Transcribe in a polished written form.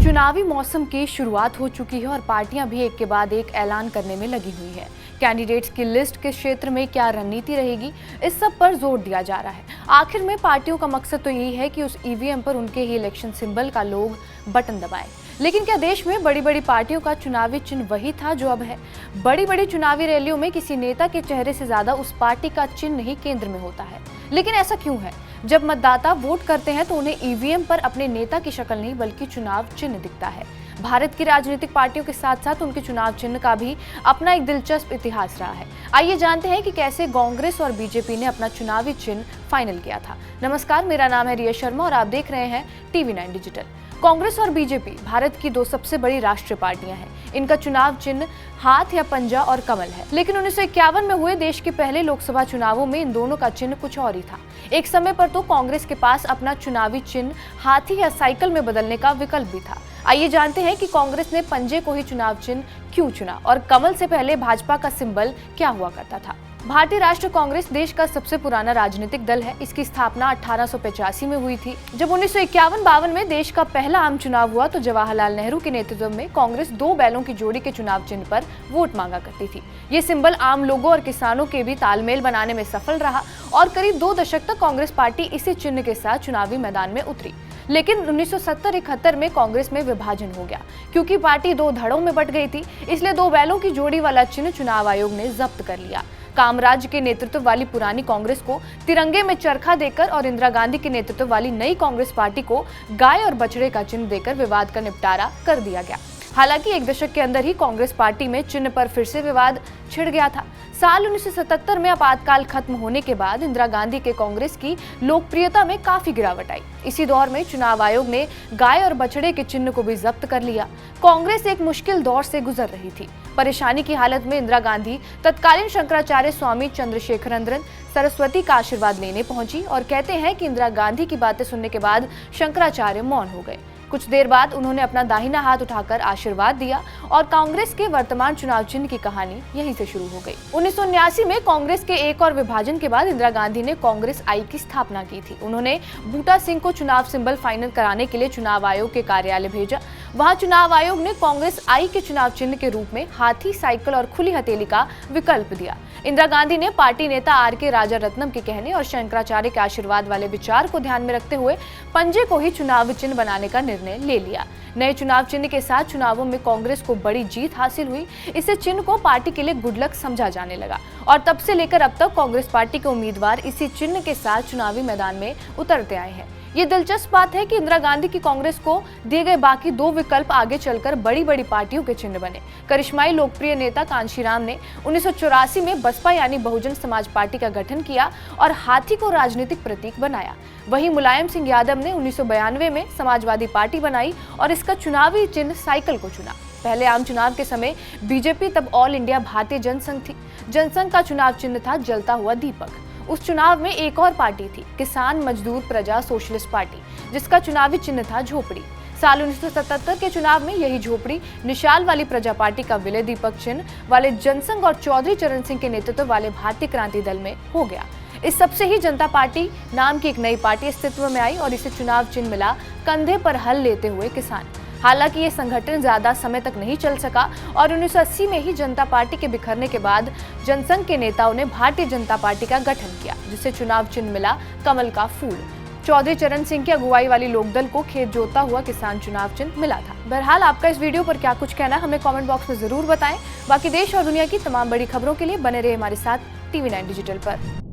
चुनावी मौसम की शुरुआत हो चुकी है और पार्टियां भी एक के बाद एक ऐलान करने में लगी हुई है। कैंडिडेट्स की लिस्ट किस क्षेत्र में क्या रणनीति रहेगी, इस सब पर जोर दिया जा रहा है। आखिर में पार्टियों का मकसद तो यही है कि उस ईवीएम पर उनके ही इलेक्शन सिंबल का लोग बटन दबाएं। लेकिन क्या देश में बड़ी बड़ी पार्टियों का चुनावी चिन्ह वही था जो अब है? बड़ी बड़ी चुनावी रैलियों में किसी नेता के चेहरे से ज्यादा उस पार्टी का चिन्ह ही केंद्र में होता है। लेकिन ऐसा क्यों है? जब मतदाता वोट करते हैं तो उन्हें ईवीएम पर अपने नेता की शक्ल नहीं बल्कि चुनाव चिन्ह दिखता है। भारत की राजनीतिक पार्टियों के साथ साथ उनके चुनाव चिन्ह का भी अपना एक दिलचस्प इतिहास रहा है। आइए जानते हैं कि कैसे कांग्रेस और बीजेपी ने अपना चुनावी चिन्ह फाइनल किया था। नमस्कार, मेरा नाम है रिया शर्मा और आप देख रहे हैं TV9 डिजिटल। कांग्रेस और बीजेपी भारत की दो सबसे बड़ी राष्ट्रीय पार्टियां हैं। इनका चुनाव चिन्ह हाथ या पंजा और कमल है। लेकिन 1951 में हुए देश के पहले लोकसभा चुनावों में इन दोनों का चिन्ह कुछ और ही था। एक समय पर तो कांग्रेस के पास अपना चुनावी चिन्ह हाथी या साइकिल में बदलने का विकल्प भी था। आइए जानते हैं कि कांग्रेस ने पंजे को ही चुनाव चिन्ह क्यों चुना और कमल से पहले भाजपा का सिंबल क्या हुआ करता था। भारतीय राष्ट्रीय कांग्रेस देश का सबसे पुराना राजनीतिक दल है। इसकी स्थापना 1885 में हुई थी। जब 1951-52 में देश का पहला आम चुनाव हुआ तो जवाहरलाल नेहरू के नेतृत्व में कांग्रेस दो बैलों की जोड़ी के चुनाव चिन्ह पर वोट मांगा करती थी। ये सिंबल आम लोगों और किसानों के भी तालमेल बनाने में सफल रहा और करीब 2 दशक तक कांग्रेस पार्टी इसी चिन्ह के साथ चुनावी मैदान में उतरी। लेकिन 1970-71 में कांग्रेस में विभाजन हो गया। क्योंकि पार्टी दो धड़ों में बट गई थी, इसलिए दो बैलों की जोड़ी वाला चिन्ह चुनाव आयोग ने जब्त कर लिया। कामराज के नेतृत्व वाली पुरानी कांग्रेस को तिरंगे में चरखा देकर और इंदिरा गांधी के नेतृत्व वाली नई कांग्रेस पार्टी को गाय और बछड़े का चिन्ह देकर विवाद का निपटारा कर दिया गया। हालांकि एक दशक के अंदर ही कांग्रेस पार्टी में चिन्ह पर फिर से विवाद छिड़ गया था। साल 1977 में आपातकाल खत्म होने के बाद इंदिरा गांधी के कांग्रेस की लोकप्रियता में काफी गिरावट आई। इसी दौर में चुनाव आयोग ने गाय और बछड़े के चिन्ह को भी जब्त कर लिया। कांग्रेस एक मुश्किल दौर से गुजर रही थी। परेशानी की हालत में इंदिरा गांधी तत्कालीन शंकराचार्य स्वामी चंद्रशेखरंद्र सरस्वती का आशीर्वाद लेने पहुंची और कहते हैं कि इंदिरा गांधी की बातें सुनने के बाद शंकराचार्य मौन हो गए। कुछ देर बाद उन्होंने अपना दाहिना हाथ उठाकर आशीर्वाद दिया और कांग्रेस के वर्तमान चुनाव चिन्ह की कहानी यहीं से शुरू हो गई। 1979 में कांग्रेस के एक और विभाजन के बाद इंदिरा गांधी ने कांग्रेस आई की स्थापना की थी। उन्होंने बूटा सिंह को चुनाव सिंबल फाइनल कराने के लिए चुनाव आयोग के कार्यालय भेजा। वहां चुनाव आयोग ने कांग्रेस आई के चुनाव चिन्ह के रूप में हाथी, साइकिल और खुली हथेली का विकल्प दिया। इंदिरा गांधी ने पार्टी नेता RK राजारत्नम के कहने और शंकराचार्य के आशीर्वाद वाले विचार को ध्यान में रखते हुए पंजे को ही चुनाव चिन्ह बनाने का निर्णय ले लिया। नए चुनाव चिन्ह के साथ चुनावों में कांग्रेस को बड़ी जीत हासिल हुई। इसे चिन्ह को पार्टी के लिए गुड लक समझा जाने लगा और तब से लेकर अब तक कांग्रेस पार्टी के उम्मीदवार इसी चिन्ह के साथ चुनावी मैदान में उतरते आए हैं। ये दिलचस्प बात है कि इंदिरा गांधी की कांग्रेस को दिए गए बाकी दो विकल्प आगे चलकर बड़ी बड़ी पार्टियों के चिन्ह बने। करिश्माई लोकप्रिय नेता कांशीराम ने 1984 में बसपा यानी बहुजन समाज पार्टी का गठन किया और हाथी को राजनीतिक प्रतीक बनाया। वहीं मुलायम सिंह यादव ने 1992 में समाजवादी पार्टी बनाई और इसका चुनावी चिन्ह साइकिल को चुना। पहले आम चुनाव के समय बीजेपी तब ऑल इंडिया भारतीय जनसंघ थी। जनसंघ का चुनाव चिन्ह था जलता हुआ दीपक। उस चुनाव में एक और पार्टी थी, किसान मजदूर प्रजा सोशलिस्ट पार्टी, जिसका चुनावी चिन्ह था झोपड़ी। साल 1977 के चुनाव में यही झोपड़ी निशाल वाली प्रजा पार्टी का विलय दीपक चिन्ह वाले जनसंघ और चौधरी चरण सिंह के नेतृत्व वाले भारतीय क्रांति दल में हो गया। इस सबसे ही जनता पार्टी नाम की एक नई पार्टी अस्तित्व में आई और इसे चुनाव चिन्ह मिला कंधे पर हल लेते हुए किसान। हालांकि ये संगठन ज्यादा समय तक नहीं चल सका और 1980 में ही जनता पार्टी के बिखरने के बाद जनसंघ के नेताओं ने भारतीय जनता पार्टी का गठन किया, जिसे चुनाव चिन्ह मिला कमल का फूल। चौधरी चरण सिंह की अगुवाई वाली लोकदल को खेत जोतता हुआ किसान चुनाव चिन्ह मिला था। बहरहाल आपका इस वीडियो पर क्या कुछ कहना है हमें कमेंट बॉक्स में जरूर बताएं। बाकी देश और दुनिया की तमाम बड़ी खबरों के लिए बने रहे हमारे साथ TV9 डिजिटल पर।